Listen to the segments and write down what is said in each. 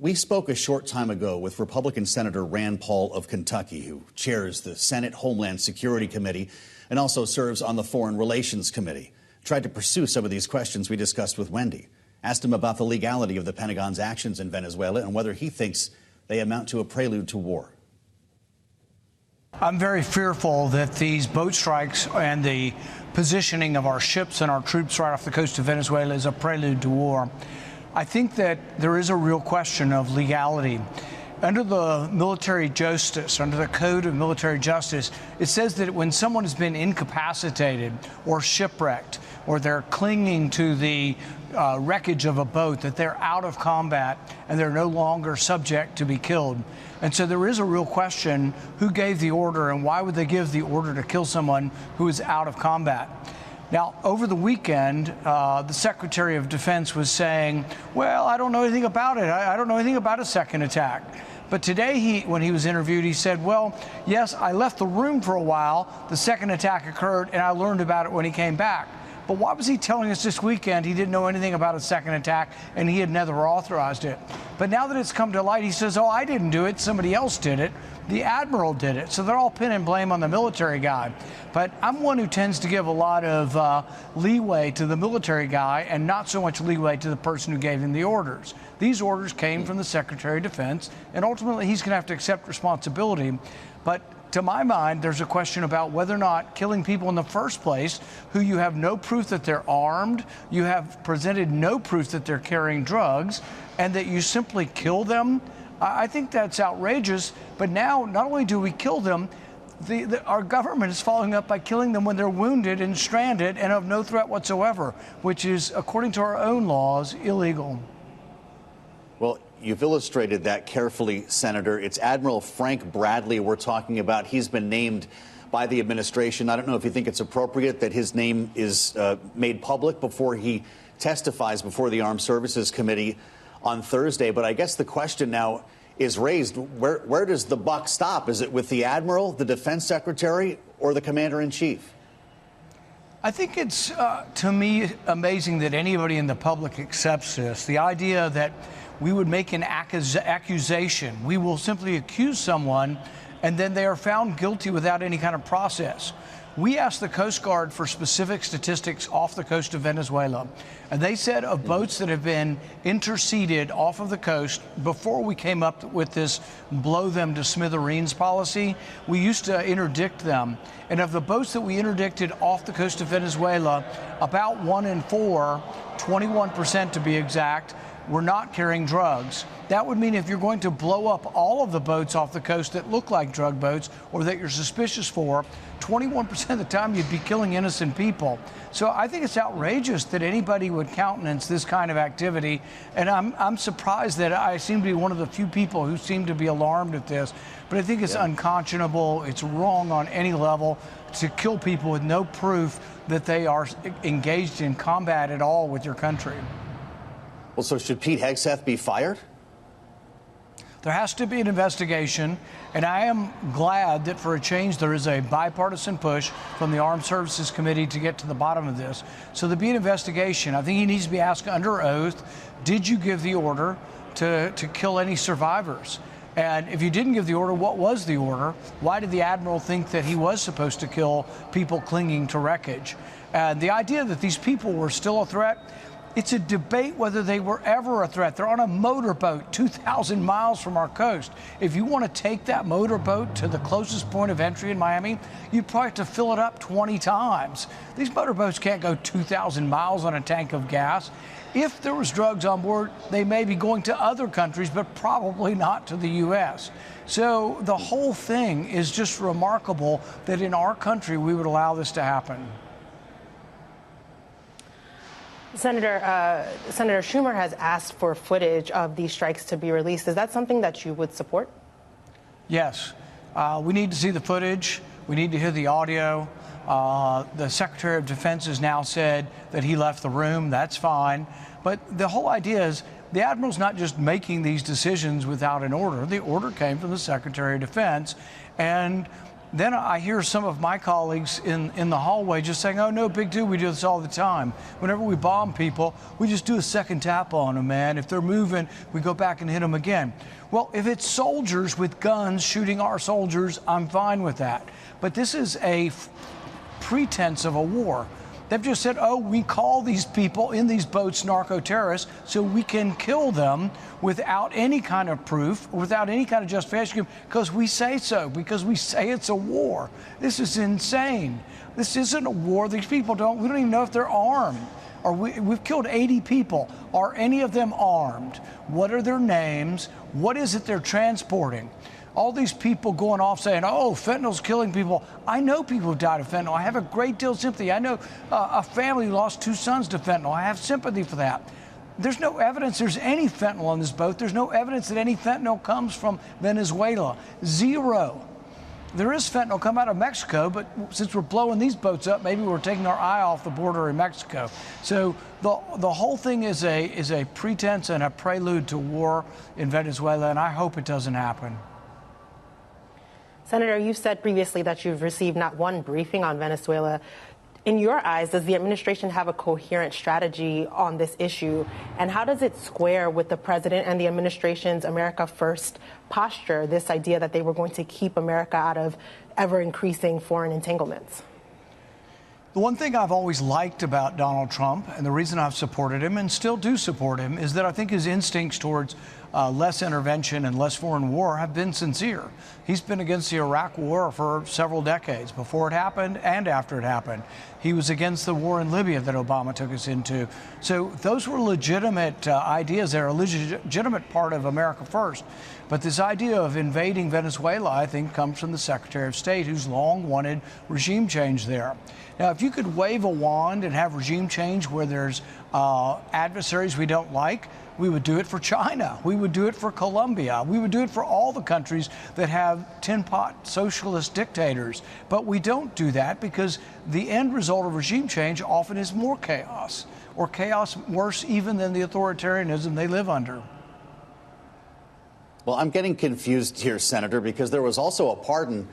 We spoke a short time ago with Republican Senator Rand Paul of Kentucky, who chairs the Senate Homeland Security Committee and also serves on the Foreign Relations Committee. Tried to pursue some of these questions we discussed with Wendy. Asked him about the legality of the Pentagon's actions in Venezuela and whether he thinks they amount to a prelude to war. I'm very fearful that these boat strikes and the positioning of our ships and our troops right off the coast of Venezuela is a prelude to war. I think that there is a real question of legality. Under the military justice, under the Code of Military Justice, it says that when someone has been incapacitated or shipwrecked, or they're clinging to the wreckage of a boat, that they're out of combat and they're no longer subject to be killed. And so there is a real question, who gave the order and why would they give the order to kill someone who is out of combat? Now, over the weekend, the Secretary of Defense was saying, well, I don't know anything about it. I don't know anything about a second attack. But today, when he was interviewed, he said, well, yes, I left the room for a while. The second attack occurred, and I learned about it when he came back. But why was he telling us this weekend he didn't know anything about a second attack and he had never authorized it? But now that it's come to light, he says, oh, I didn't do it. Somebody else did it. The Admiral did it. So they're all pinning blame on the military guy. But I'm one who tends to give a lot of leeway to the military guy and not so much leeway to the person who gave him the orders. These orders came from the Secretary of Defense, and ultimately he's going to have to accept responsibility. But to my mind, there's a question about whether or not killing people in the first place, who you have no proof that they're armed, you have presented no proof that they're carrying drugs, and that you simply kill them. I think that's outrageous. But now, not only do we kill them, our government is following up by killing them when they're wounded and stranded and of no threat whatsoever, which is, according to our own laws, illegal. Well, you've illustrated that carefully, Senator. It's Admiral Frank Bradley we're talking about. He's been named by the administration. I don't know if you think it's appropriate that his name is made public before he testifies before the Armed Services Committee on Thursday. But I guess the question now is raised, where does the buck stop? Is it with the Admiral, the Defense Secretary, or the Commander-in-Chief? I think it's, to me, amazing that anybody in the public accepts this. The idea that we would make an accusation. We will simply accuse someone, and then they are found guilty without any kind of process. We asked the Coast Guard for specific statistics off the coast of Venezuela, and they said of boats that have been intercepted off of the coast before we came up with this blow them to smithereens policy, we used to interdict them. And of the boats that we interdicted off the coast of Venezuela, about 1 in 4, 21% to be exact, were not carrying drugs. That would mean if you're going to blow up all of the boats off the coast that look like drug boats or that you're suspicious for, 21% of the time you'd be killing innocent people. So I think it's outrageous that anybody would countenance this kind of activity. And I'm surprised that I seem to be one of the few people who seem to be alarmed at this. But I think it's unconscionable. It's wrong on any level to kill people with no proof that they are engaged in combat at all with your country. Well, so should Pete Hegseth be fired? There has to be an investigation, and I am glad that for a change there is a bipartisan push from the Armed Services Committee to get to the bottom of this. So there'll be an investigation. I think he needs to be asked under oath, did you give the order to kill any survivors? And if you didn't give the order, what was the order? Why did the Admiral think that he was supposed to kill people clinging to wreckage? And the idea that these people were still a threat, it's a debate whether they were ever a threat. They're on a motorboat 2,000 miles from our coast. If you want to take that motorboat to the closest point of entry in Miami, you'd probably have to fill it up 20 times. These motorboats can't go 2,000 miles on a tank of gas. If there was drugs on board, they may be going to other countries, but probably not to the U.S. So the whole thing is just remarkable that in our country we would allow this to happen. Senator Schumer has asked for footage of these strikes to be released. Is that something that you would support? Yes. We need to see the footage. We need to hear the audio. The Secretary of Defense has now said that he left the room. That's fine. But the whole idea is the Admiral's not just making these decisions without an order. The order came from the Secretary of Defense. And then I hear some of my colleagues in the hallway just saying, oh, no big deal, we do this all the time. Whenever we bomb people, we just do a second tap on them, man. If they're moving, we go back and hit them again. Well, if it's soldiers with guns shooting our soldiers, I'm fine with that. But this is a pretense of a war. They've just said, oh, we call these people in these boats narco-terrorists so we can kill them without any kind of proof, without any kind of justification, because we say so, because we say it's a war. This is insane. This isn't a war. These people we don't even know if they're armed. Or we've killed 80 people. Are any of them armed? What are their names? What is it they're transporting? All these people going off saying, oh, fentanyl's killing people. I know people who died of fentanyl. I have a great deal of sympathy. I know a family who lost 2 sons to fentanyl. I have sympathy for that. There's no evidence there's any fentanyl on this boat. There's no evidence that any fentanyl comes from Venezuela. Zero. There is fentanyl come out of Mexico, but since we're blowing these boats up, maybe we're taking our eye off the border in Mexico. So the whole thing is a pretense and a prelude to war in Venezuela, and I hope it doesn't happen. Senator, you've said previously that you've received not one briefing on Venezuela. In your eyes, does the administration have a coherent strategy on this issue? And how does it square with the president and the administration's America First posture, this idea that they were going to keep America out of ever-increasing foreign entanglements? The one thing I've always liked about Donald Trump, and the reason I've supported him and still do support him, is that I think his instincts towards less intervention and less foreign war have been sincere. He's been against the Iraq War for several decades, before it happened and after it happened. He was against the war in Libya that Obama took us into. So those were legitimate ideas. They're a legitimate part of America First. But this idea of invading Venezuela, I think, comes from the Secretary of State, who's long wanted regime change there. Now, if you could wave a wand and have regime change where there's adversaries we don't like, we would do it for China. We would do it for Colombia. We would do it for all the countries that have tin-pot socialist dictators. But we don't do that because the end result of regime change often is more chaos, or chaos worse even than the authoritarianism they live under. Well, I'm getting confused here, Senator, because there was also a pardon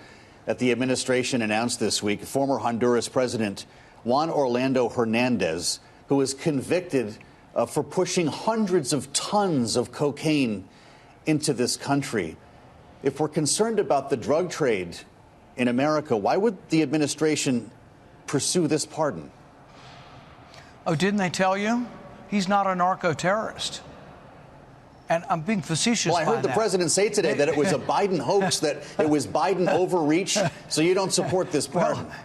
that the administration announced this week. Former Honduras President Juan Orlando Hernandez, who was convicted for pushing hundreds of tons of cocaine into this country. If we're concerned about the drug trade in America, why would the administration pursue this pardon? Oh, didn't they tell you? He's not a narco-terrorist. And I'm being facetious. Well, I heard the president say today that it was a Biden hoax, that it was Biden overreach, so you don't support this pardon. Well,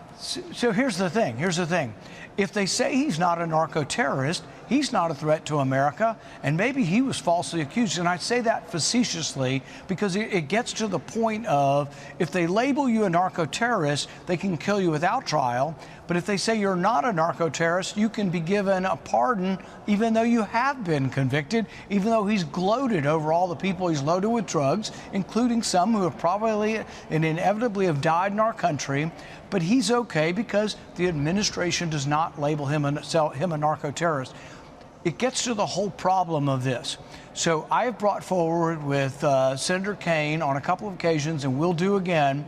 so here's the thing. Here's the thing. If they say he's not a narco-terrorist, he's not a threat to America, and maybe he was falsely accused. And I say that facetiously because it gets to the point of, if they label you a narco-terrorist, they can kill you without trial. But if they say you're not a narco-terrorist, you can be given a pardon even though you have been convicted, even though he's gloated over all the people he's loaded with drugs, including some who have probably and inevitably have died in our country. But he's okay because the administration does not label him a narco-terrorist. It gets to the whole problem of this. So I have brought forward with Senator Kaine on a couple of occasions, and will do again,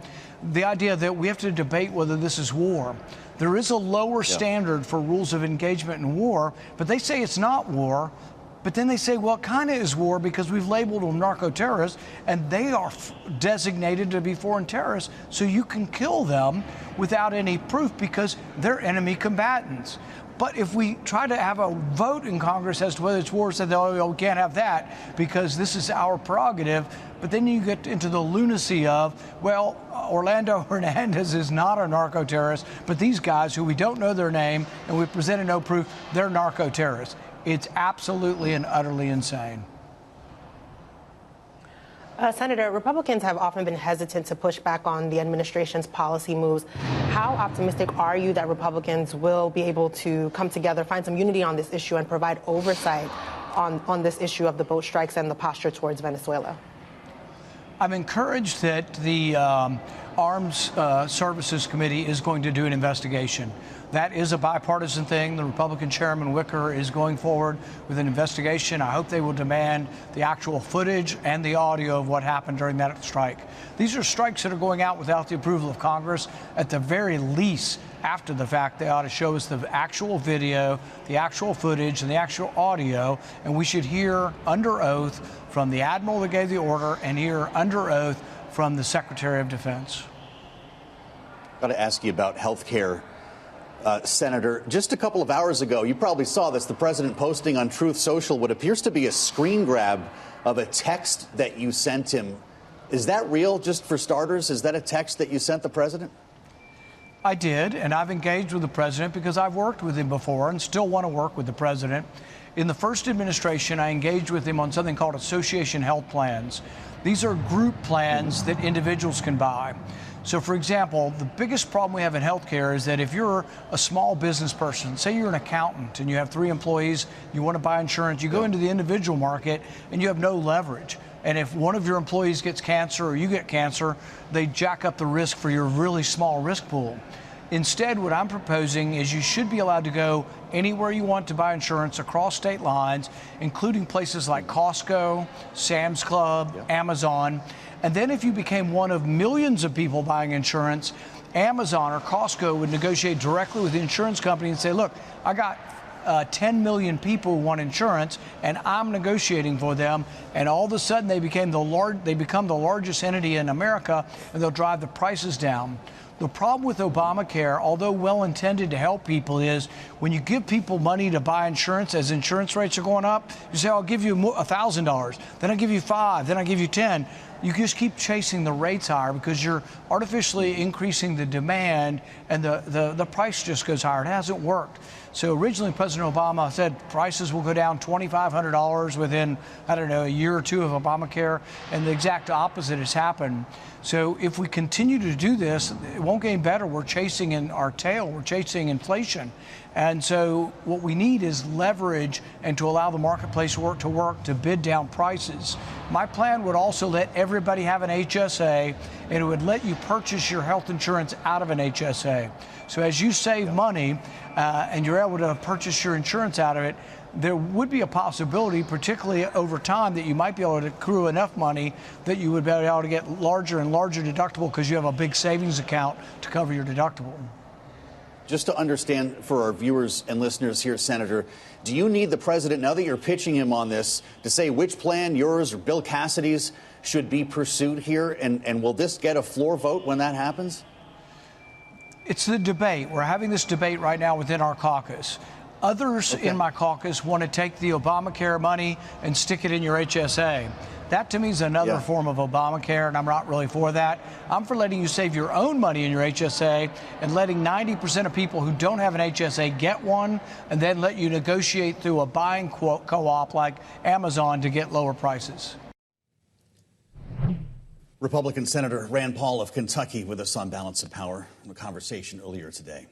the idea that we have to debate whether this is war. There is a lower standard for rules of engagement in war, but they say it's not war. But then they say, well, it kind of is war because we've labeled them narco-terrorists, and they are designated to be foreign terrorists, so you can kill them without any proof because they're enemy combatants. But if we try to have a vote in Congress as to whether it's war, said, oh, we can't have that because this is our prerogative. But then you get into the lunacy of, well, Orlando Hernandez is not a narco-terrorist, but these guys who we don't know their name and we presented no proof, they're narco-terrorists. It's absolutely and utterly insane. Senator, Republicans have often been hesitant to push back on the administration's policy moves. How optimistic are you that Republicans will be able to come together, find some unity on this issue, and provide oversight on this issue of the boat strikes and the posture towards Venezuela? I'm encouraged that Arms Services Committee is going to do an investigation. That is a bipartisan thing. The Republican Chairman Wicker is going forward with an investigation. I hope they will demand the actual footage and the audio of what happened during that strike. These are strikes that are going out without the approval of Congress. At the very least, after the fact, they ought to show us the actual video, the actual footage, and the actual audio, and we should hear under oath from the Admiral that gave the order and hear under oath from the Secretary of Defense. I've got to ask you about health care. Senator, just a couple of hours ago, you probably saw this, the president posting on Truth Social what appears to be a screen grab of a text that you sent him. Is that real, just for starters? Is that a text that you sent the president? I did, and I've engaged with the president because I've worked with him before and still want to work with the president. In the first administration, I engaged with him on something called association health plans. These are group plans that individuals can buy. So, for example, the biggest problem we have in healthcare is that if you're a small business person, say you're an accountant and you have 3 employees, you want to buy insurance, you go into the individual market and you have no leverage. And if one of your employees gets cancer or you get cancer, they jack up the risk for your really small risk pool. Instead, what I'm proposing is you should be allowed to go anywhere you want to buy insurance across state lines, including places like Costco, Sam's Club, Amazon. And then if you became one of millions of people buying insurance, Amazon or Costco would negotiate directly with the insurance company and say, look, I got 10 million people who want insurance, and I'm negotiating for them. And all of a sudden, they become the largest entity in America, and they'll drive the prices down. The problem with Obamacare, although well-intended to help people, is when you give people money to buy insurance as insurance rates are going up, you say, I'll give you $1,000, then I'll give you $5,000, then I'll give you $10,000. You just keep chasing the rates higher because you're artificially increasing the demand and the price just goes higher. It hasn't worked. So originally, President Obama said prices will go down $2,500 within, I don't know, a year or two of Obamacare, and the exact opposite has happened. So if we continue to do this, it won't get any better. We're chasing in our tail. We're chasing inflation. And so what we need is leverage and to allow the marketplace to work to bid down prices. My plan would also let everybody have an HSA, and it would let you purchase your health insurance out of an HSA. So as you save money and you're able to purchase your insurance out of it, there would be a possibility, particularly over time, that you might be able to accrue enough money that you would be able to get larger and larger deductible because you have a big savings account to cover your deductible. Just to understand for our viewers and listeners here, Senator, do you need the president, now that you're pitching him on this, to say which plan, yours or Bill Cassidy's, should be pursued here? And will this get a floor vote when that happens? It's the debate. We're having this debate right now within our caucus. Others in my caucus want to take the Obamacare money and stick it in your HSA. That, to me, is another form of Obamacare, and I'm not really for that. I'm for letting you save your own money in your HSA and letting 90% of people who don't have an HSA get one, and then let you negotiate through a buying co-op like Amazon to get lower prices. Republican Senator Rand Paul of Kentucky with us on Balance of Power, a conversation earlier today.